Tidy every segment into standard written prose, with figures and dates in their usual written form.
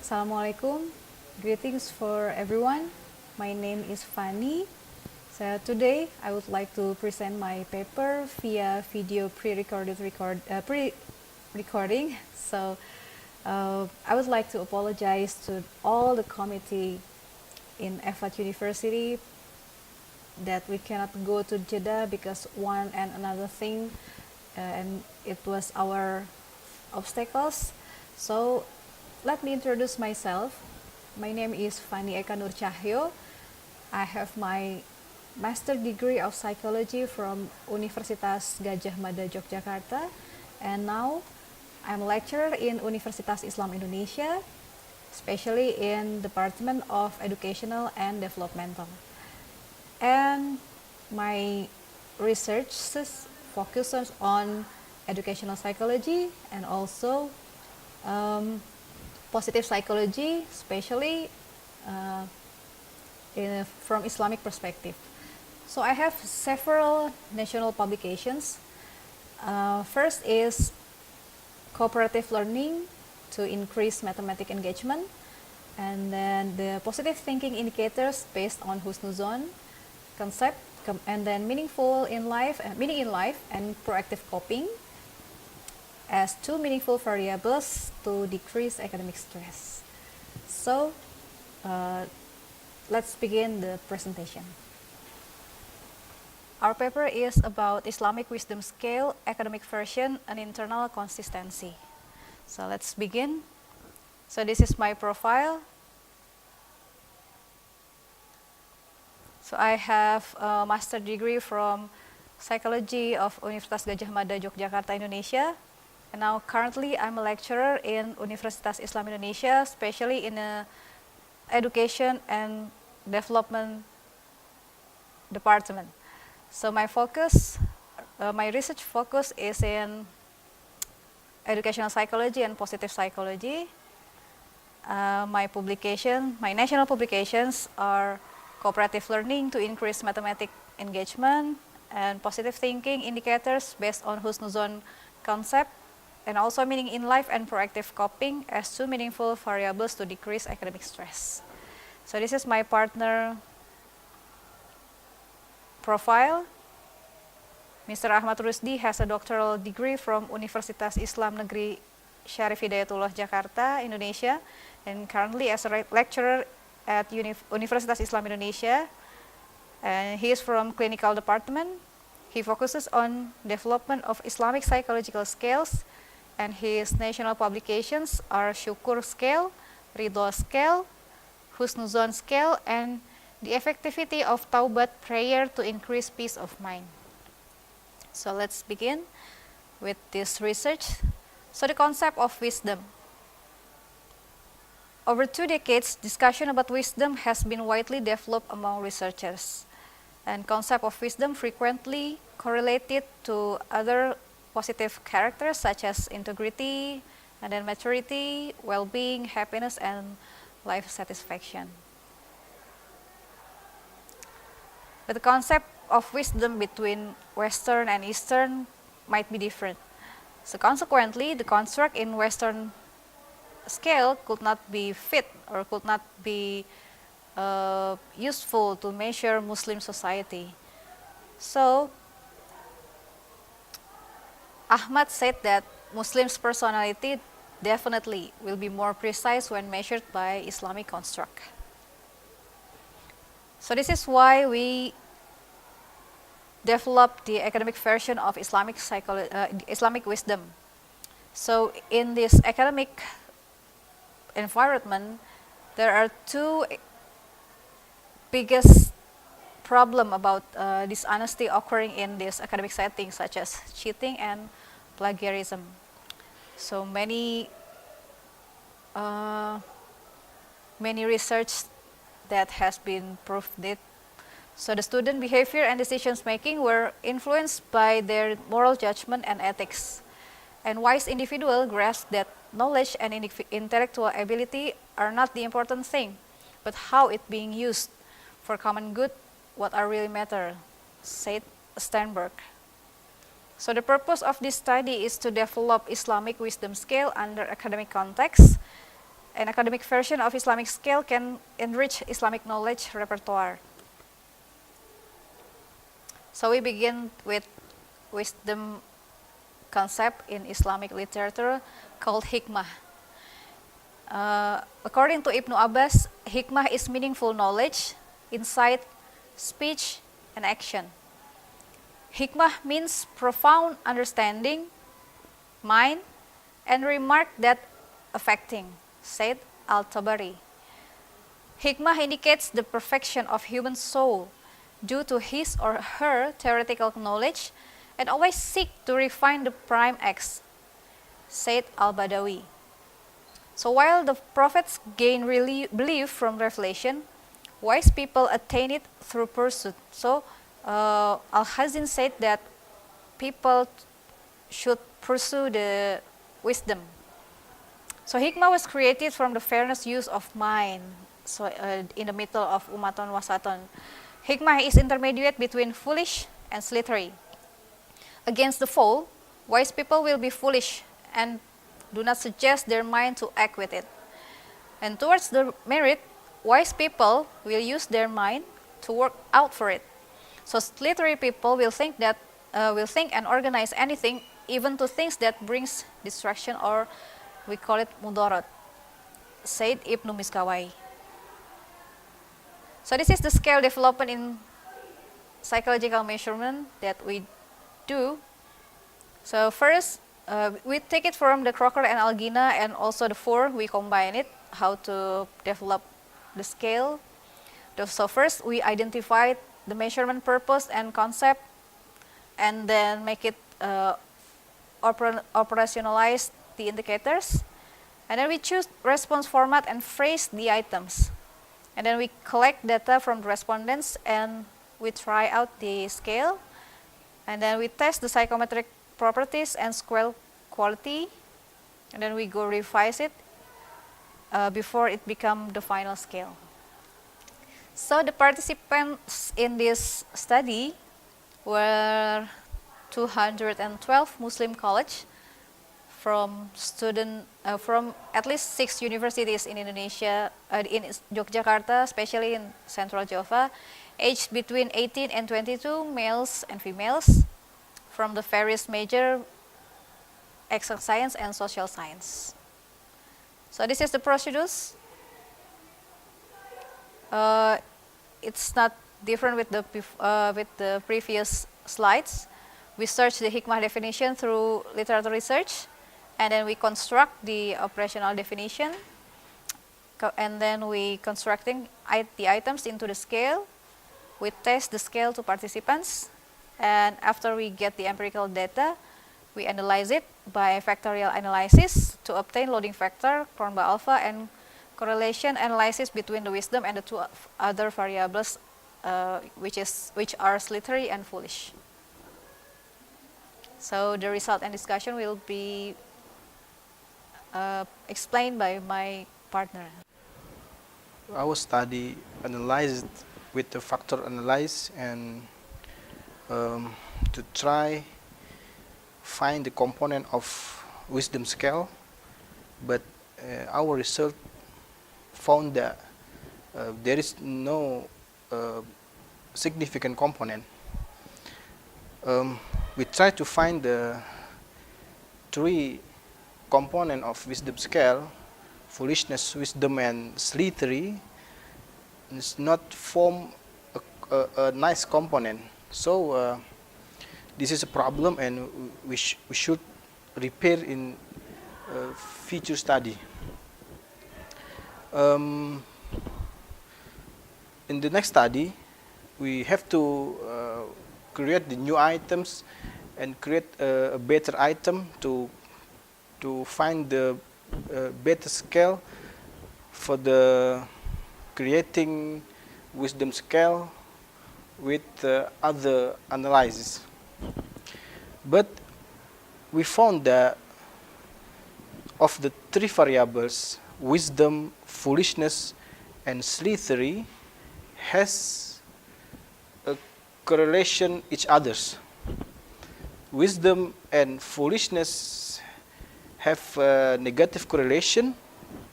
Assalamualaikum. Greetings for everyone. My name is Fanny. So today I would like to present my paper via video pre-recording. So I would like to apologize to all the committee in EFAT University that we cannot go to Jeddah because one and another thing, and it was our obstacles. So let me introduce myself. My name is Fanny Eka Nur Cahyo. I have my master degree of psychology from Universitas Gadjah Mada Yogyakarta, and now I'm a lecturer in Universitas Islam Indonesia, especially in Department of Educational and Developmental. And my research focuses on educational psychology and also positive psychology, especially from Islamic perspective. So I have several national publications. First is cooperative learning to increase mathematic engagement, and then the positive thinking indicators based on Husnuzon concept, and then meaning in life and proactive coping as two meaningful variables to decrease academic stress. So let's begin the presentation. Our paper is about Islamic Wisdom Scale, academic version, and internal consistency. So let's begin. So this is my profile. So I have a master degree from Psychology of Universitas Gadjah Mada Yogyakarta, Indonesia. And now currently I'm a lecturer in Universitas Islam Indonesia, especially in the Education and Development Department. So my research focus is in educational psychology and positive psychology. My national publications are cooperative learning to increase mathematic engagement, and positive thinking indicators based on Husnuzon concept, and also meaning in life and proactive coping as two meaningful variables to decrease academic stress. So this is my partner profile. Mr. Ahmad Rusdi has a doctoral degree from Universitas Islam Negeri Syarif Hidayatullah Jakarta, Indonesia, and currently as a lecturer at Universitas Islam Indonesia, and he is from clinical department. He focuses on development of Islamic psychological scales, and his national publications are Syukur Scale, Ridho Scale, Husnuzon Scale, and the effectivity of Taubat prayer to increase peace of mind. So let's begin with this research. So the concept of wisdom. Over 2 decades, discussion about wisdom has been widely developed among researchers, and concept of wisdom frequently correlated to other positive characters such as integrity, and then maturity, well-being, happiness, and life satisfaction. But the concept of wisdom between Western and Eastern might be different. So consequently, the construct in Western scale could not be fit or could not be useful to measure Muslim society. So Ahmad said that Muslims' personality definitely will be more precise when measured by Islamic construct. So this is why we developed the academic version of Islamic wisdom. So in this academic environment, there are two biggest problem about dishonesty occurring in this academic setting, such as cheating and plagiarism. So many research that has been proved that so the student behavior and decisions making were influenced by their moral judgment and ethics. And wise individual grasp that knowledge and intellectual ability are not the important thing, but how it being used for common good, what are really matter, said Steinberg. So the purpose of this study is to develop Islamic wisdom scale under academic context an academic version of Islamic scale can enrich Islamic knowledge repertoire. So we begin with wisdom concept in Islamic literature called hikmah. According to Ibnu Abbas, hikmah is meaningful knowledge, insight, speech, and action. Hikmah means profound understanding, mind, and remark that affecting, said Al-Tabari. Hikmah indicates the perfection of human soul due to his or her theoretical knowledge and always seek to refine the prime acts, said Al-Badawi. So while the prophets gain belief from revelation, wise people attain it through pursuit. So Al-Hazin said that people should pursue the wisdom. So hikmah was created from the fairness use of mind. So in the middle of umaton wasaton, hikmah is intermediate between foolish and slithering. Against the foe, wise people will be foolish and do not suggest their mind to act with it. And towards the merit, wise people will use their mind to work out for it. So slithering people will think and organize anything, even to things that brings distraction, or we call it mudarat, said Ibnu Miskawai. So this is the scale development in psychological measurement that we do. So first, we take it from the Crocker and Algina, and also the four, we combine it, how to develop the scale. So first, we identify the measurement purpose and concept, and then make it operationalize the indicators. And then we choose response format and phrase the items. And then we collect data from the respondents and we try out the scale. And then we test the psychometric properties and scale quality. And then we go revise it before it becomes the final scale. So the participants in this study were 212 Muslim college from from at least 6 universities in Indonesia, in Yogyakarta, especially in Central Java, aged between 18 and 22, males and females, from the various major exact science and social science. So this is the procedures. It's not different with the previous slides. We search the hikmah definition through literature research, and then we construct the operational definition, and then we constructing the items into the scale. We test the scale to participants, and after we get the empirical data, we analyze it by factorial analysis to obtain loading factor, Cronbach alpha, and correlation analysis between the wisdom and the two other variables, which are slithering and foolish. So the result and discussion will be explained by my partner. Our study analyzed with the factor analysis and to try find the component of wisdom scale, but our research found that there is no significant component. We try to find the 3 components of wisdom scale: foolishness, wisdom, and slithering. It's not form a nice component. So this is a problem, and we should repair in future study. In the next study, we have to create the new items and create a better item to find the better scale for the creating wisdom scale with other analysis. But we found that of the 3 variables, wisdom, foolishness, and slithering has a correlation each others. Wisdom and foolishness have a negative correlation,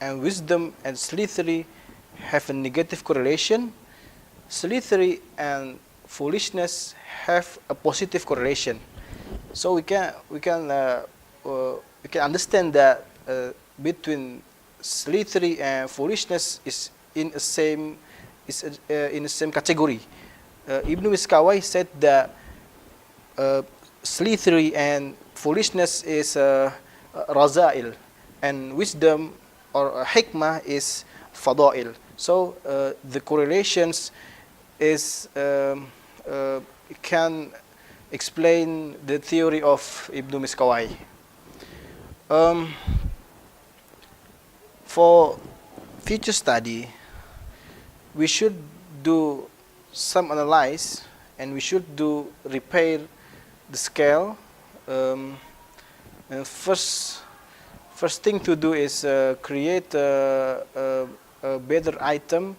and wisdom and slithering have a negative correlation. Slithering and foolishness have a positive correlation. So we can understand that between slithering and foolishness is in the same category. Ibn Miskawai said that slithering and foolishness is razail, and wisdom or hikmah is fadail. So the correlations is can explain the theory of Ibn Miskawai. For future study, we should do some analyze, and we should do repair the scale. And first thing to do is create a better item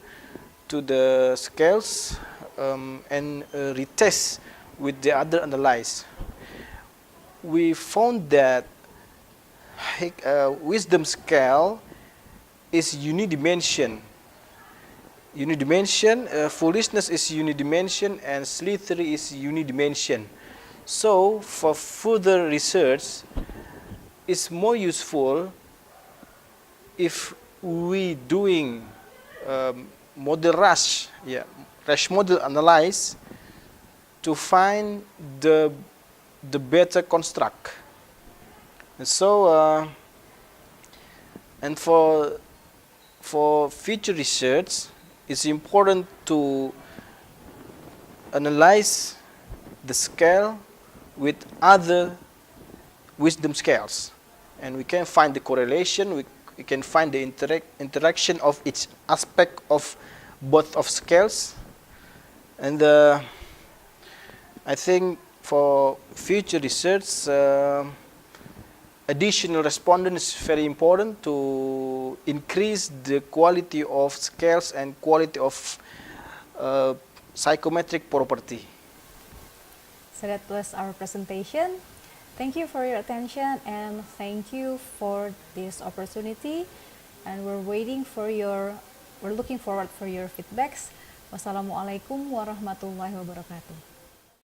to the scales, and retest with the other analyze. We found that wisdom scale is unidimension. Foolishness is unidimension, and slithering is unidimension. So for further research, it's more useful if we doing model rush model analyze to find the better construct. And so and for future research, it's important to analyze the scale with other wisdom scales, and we can find the correlation. We can find the interaction of each aspect of both of scales. And I think for future research, additional respondents is very important to increase the quality of scales and quality of psychometric property. So that was our presentation. Thank you for your attention, and thank you for this opportunity. And we're looking forward for your feedbacks. Wassalamualaikum warahmatullahi wabarakatuh.